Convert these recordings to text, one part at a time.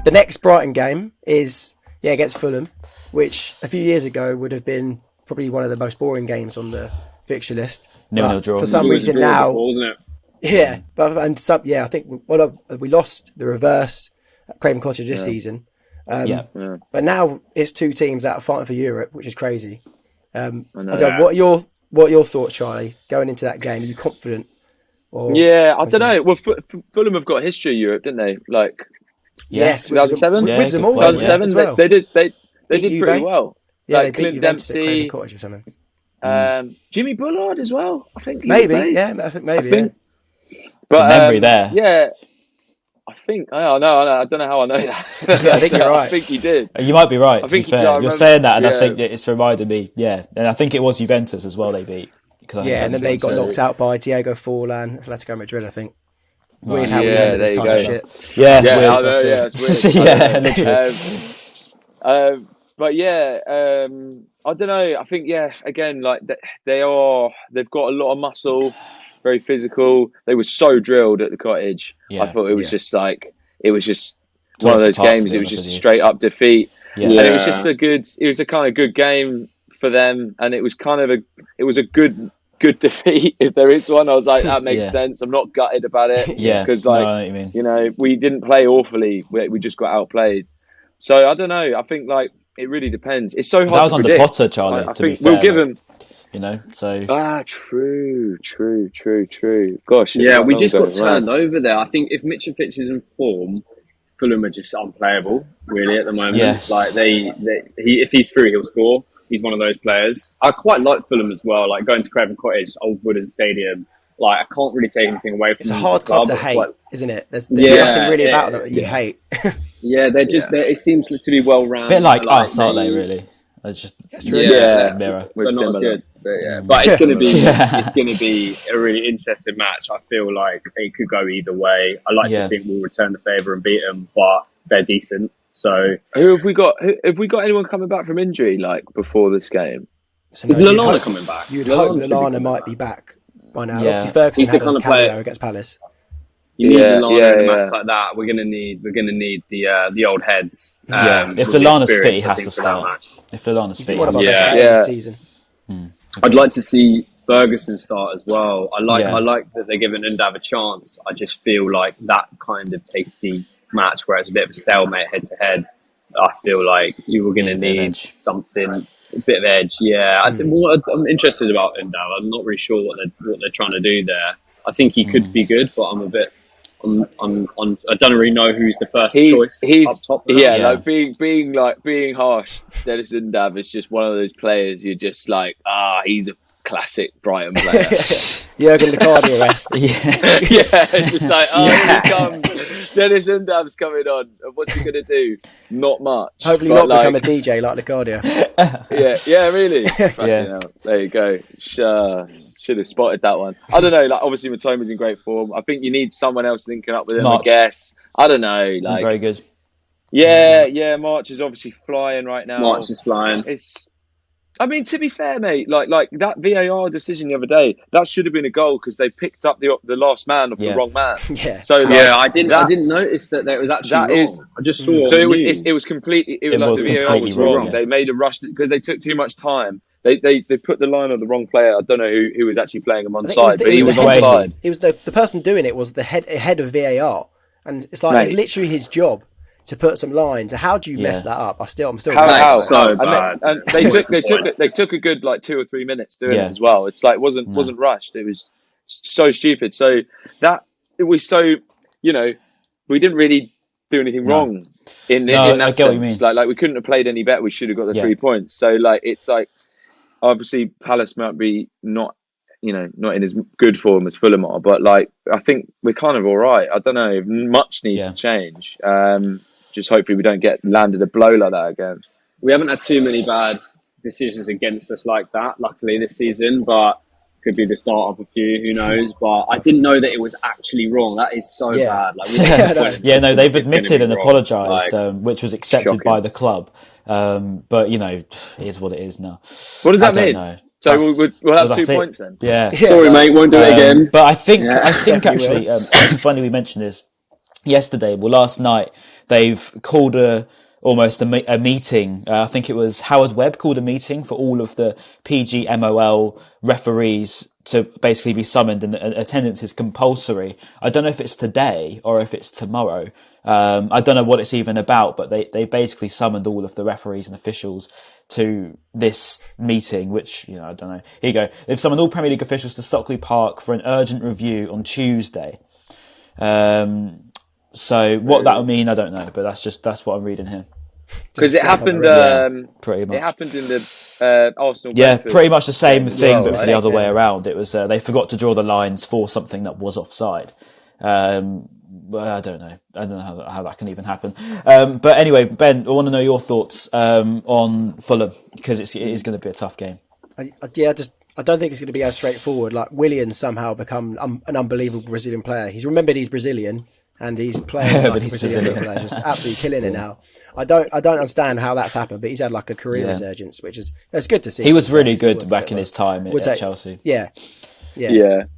The next Brighton game is against Fulham, which a few years ago would have been probably one of the most boring games on the fixture list. 0-0 draw. For some reason now, before, wasn't it? yeah, I think we lost the reverse at Craven Cottage this season. But now it's two teams that are fighting for Europe, which is crazy. What are your thoughts, Charlie, going into that game? Are you confident? I don't know. Well, Fulham have got history of Europe, didn't they? Like, yes, 2007. With them all, 2007. as well. They did pretty Juve. well. Yeah, like they beat Clint Juventus at Dempsey, Craven Cottage or something. Jimmy Bullard as well. I think Maybe. I think maybe. But memory there. Yeah. I think I don't know how I know that. I think you're right. I think he did. You might be right. To be fair, you're saying that, and I think yeah. that it's reminded me. Yeah, and I think it was Juventus as well. They beat. And then they got knocked out by Diego Forlan, Atletico Madrid, I think. Weird how we yeah, remember there this you type go. of shit. Yeah, Yeah, weird, I know, yeah, it's weird. yeah, literally. But yeah, I don't know. I think again, like they've got a lot of muscle, very physical. They were so drilled at the Cottage. Yeah. I thought it was just like one of those games. It was just straight up defeat, and it was just it was a kind of good game for them, and it was a good defeat if there is one. I was like, that makes sense. I'm not gutted about it, because we didn't play awfully. We just got outplayed. So I don't know. I think like it really depends. It's so hard. That was to under predict. Potter, Charlie. I to be think fair, we'll give him. So True. Gosh, Yeah, we just got turned over there. I think if Mitrovic is in form, Fulham are just unplayable really at the moment. Yes. Like if he's through, he'll score. He's one of those players. I quite like Fulham as well. Like going to Craven Cottage, Old Wooden Stadium. Like I can't really take anything away from. It's a them hard as club to hate, isn't it? There's nothing really about them that you hate. Yeah, they're just. It seems to be well rounded. bit like us, aren't they? Really, it's just mirror. But not as good. But it's going to be it's going to be a really interesting match. I feel like it could go either way. I like to think we'll return the favour and beat them, but they're decent. So who have we got? Have we got anyone coming back from injury like before this game? Is Lallana coming back? You'd hope Lallana might be back by now. Yeah. Obviously, Ferguson had a cameo against Palace. You need Lallana in a match like that. We're gonna need the old heads. If Lallana's fit, he has to start. If Lallana's fit, He's one of our best players this season. I'd like to see Ferguson start as well. I like that they're giving Undav a chance. I just feel like that kind of tasty match where it's a bit of a stalemate head to head. I feel like you were going to need something, a bit of edge. Yeah, I'm interested about Undav. I'm not really sure what they're trying to do there. I think he could be good, but I'm a bit. I don't really know who's the first choice. He's up top now. like being harsh. Dennis Undav is just one of those players. You're just like, he's a classic Brighton player. Jurgen Licardi-esque. It's just like, here comes Dennis Undav's coming on. And what's he going to do? Not much. Hopefully not become a DJ like Licardia. Really. There you go. Should have spotted that one. I don't know. Like obviously, Matoma's in great form. I think you need someone else linking up with him. I guess. I don't know. Like very good. Yeah. March is obviously flying right now. March is flying. I mean, to be fair, mate, like that VAR decision the other day, that should have been a goal because they picked up the last man of the wrong man. Yeah. So I didn't notice that it was actually wrong. I just saw. So it was completely. It was the VAR was wrong. They made a rush because they took too much time. They put the line on the wrong player. I don't know who was actually playing him on side, but he was on side. It was the person doing it was the head of VAR, and it's like it's literally his job to put some lines. How do you mess that up? I'm still. How? So bad. And they took a good like 2 or 3 minutes doing it as well. It's like wasn't rushed. It was so stupid. So that it was so we didn't really do anything wrong in that sense. Like we couldn't have played any better. We should have got the 3 points. So like it's like obviously Palace might be not in as good form as Fulham are, but like I think we're kind of all right. I don't know. Much needs to change. Just hopefully we don't get landed a blow like that again. We haven't had too many bad decisions against us like that, luckily, this season, but could be the start of a few, who knows. But I didn't know that it was actually wrong. That is so bad. Like, they've admitted and apologised, which was accepted by the club. But, it is what it is now. What does that mean? Know. So we'll have 2 points then? Yeah. Sorry, mate, won't do it again. But I think actually, funny we mentioned this yesterday, last night, they've called almost a meeting. I think it was Howard Webb called a meeting for all of the PGMOL referees to basically be summoned, and attendance is compulsory. I don't know if it's today or if it's tomorrow. I don't know what it's even about, but they basically summoned all of the referees and officials to this meeting, which, I don't know. Here you go. They've summoned all Premier League officials to Stockley Park for an urgent review on Tuesday. So what that would mean, I don't know, but that's what I'm reading here. Because it happened, pretty much. It happened in the Arsenal. Yeah, pretty much the same thing, but it was the other way around. It was they forgot to draw the lines for something that was offside. I don't know. I don't know how that can even happen. But anyway, Ben, I want to know your thoughts on Fulham, because it is going to be a tough game. I don't think it's going to be as straightforward. Like, Willian's somehow become an unbelievable Brazilian player. He's remembered he's Brazilian, and he's playing like he's Brazilian player, just absolutely killing it now. I don't understand how that's happened, but he's had like a career resurgence, which is it's good to see. He was really good back in his time at Chelsea. Yeah,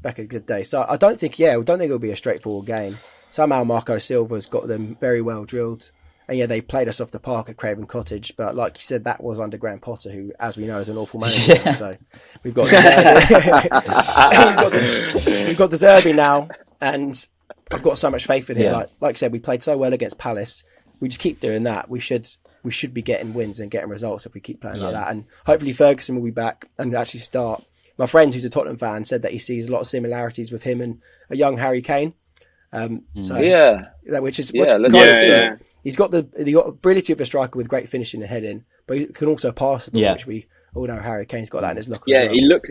back in a good day. So I don't think it'll be a straightforward game. Somehow Marco Silva's got them very well drilled. And they played us off the park at Craven Cottage, but like you said, that was under Graham Potter, who, as we know, is an awful manager. Yeah. So we've got we've got De Zerbi now, and I've got so much faith in him. Like I said, we played so well against Palace. We just keep doing that. We should be getting wins and getting results if we keep playing like that. And hopefully Ferguson will be back and actually start. My friend, who's a Tottenham fan, said that he sees a lot of similarities with him and a young Harry Kane. Which is he's got the ability of a striker with great finishing and heading, but he can also pass the ball, which we all know Harry Kane's got that in his locker. Yeah, he looks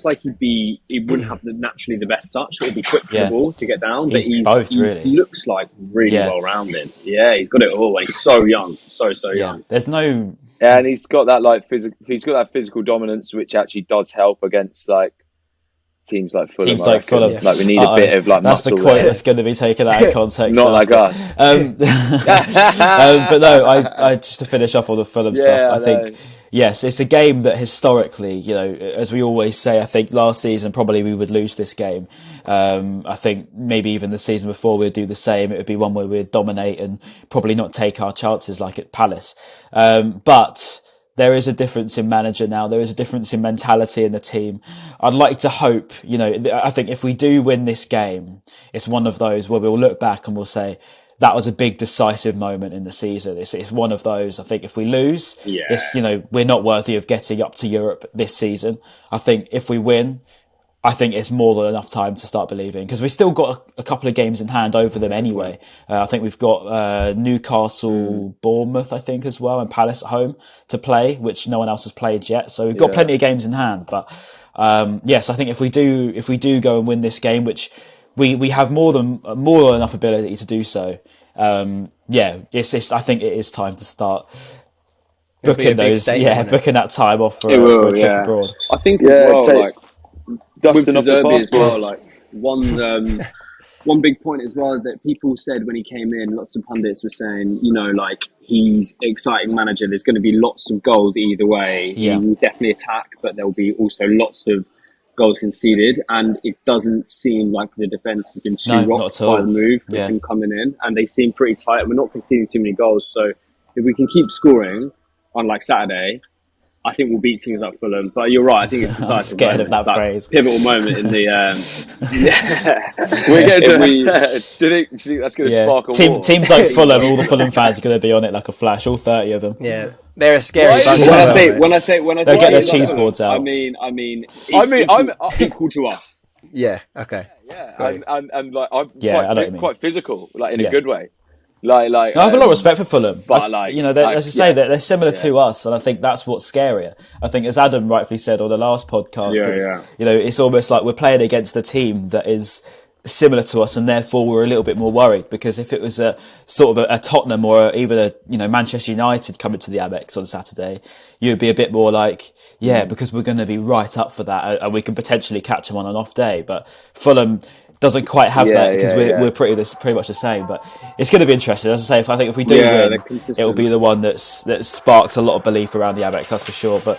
like he wouldn't have naturally the best touch. He'd be quick for the ball to get down, but he looks like really well rounded. Yeah, he's got it all. He's so young, so young. There's no and he's got that he's got that physical dominance, which actually does help against teams like Fulham. Like we need a bit of that's muscle. That's the quote that's going to be taken out of context. Not like us. But no, I just to finish off all the Fulham stuff. I think yes, it's a game that historically, as we always say, I think last season probably we would lose this game. I think maybe even the season before we'd do the same. It would be one where we'd dominate and probably not take our chances like at Palace. But there is a difference in manager now. There is a difference in mentality in the team. I'd like to hope, I think if we do win this game, it's one of those where we'll look back and we'll say, that was a big decisive moment in the season. It's one of those. I think if we lose, we're not worthy of getting up to Europe this season. I think if we win, I think it's more than enough time to start believing, because we've still got a couple of games in hand over them anyway. I think we've got Newcastle, Bournemouth, I think, as well, and Palace at home to play, which no one else has played yet. So we've got plenty of games in hand. But yes, I think if we do go and win this game, which we have more than enough ability to do so. I think it is time to start booking booking that time off for a trip abroad. I think Dustin off the as well. One big point as well that people said when he came in, lots of pundits were saying, he's an exciting manager. There's going to be lots of goals either way. Yeah. He will definitely attack, but there'll be also lots of goals conceded. And it doesn't seem like the defence has been too rocked by the move with him coming in. And they seem pretty tight. We're not conceding too many goals. So if we can keep scoring on Saturday, I think we'll beat teams like Fulham, but you're right. I think it's decisive. I'm scared of that phrase. Pivotal moment in the. We're going to. Do you think that's going to spark a war? Teams like Fulham, all the Fulham fans are going to be on it like a flash. All 30 of them. Yeah, they're a scary. When I say, they'll get their cheese boards out. I mean, I'm equal to us. Yeah. Okay. Yeah, and I'm quite physical, in a good way. I have a lot of respect for Fulham, but as I say, they're similar to us, and I think that's what's scarier. I think, as Adam rightfully said on the last podcast, it's almost like we're playing against a team that is similar to us, and therefore we're a little bit more worried. Because if it was a sort of a Tottenham or even a Manchester United coming to the Amex on Saturday, you'd be a bit more like, because we're going to be right up for that, and we can potentially catch them on an off day. But Fulham doesn't quite have that, because we're pretty much the same. But it's going to be interesting. As I say, I think if we do win, it will be the one that sparks a lot of belief around the Amex, that's for sure. But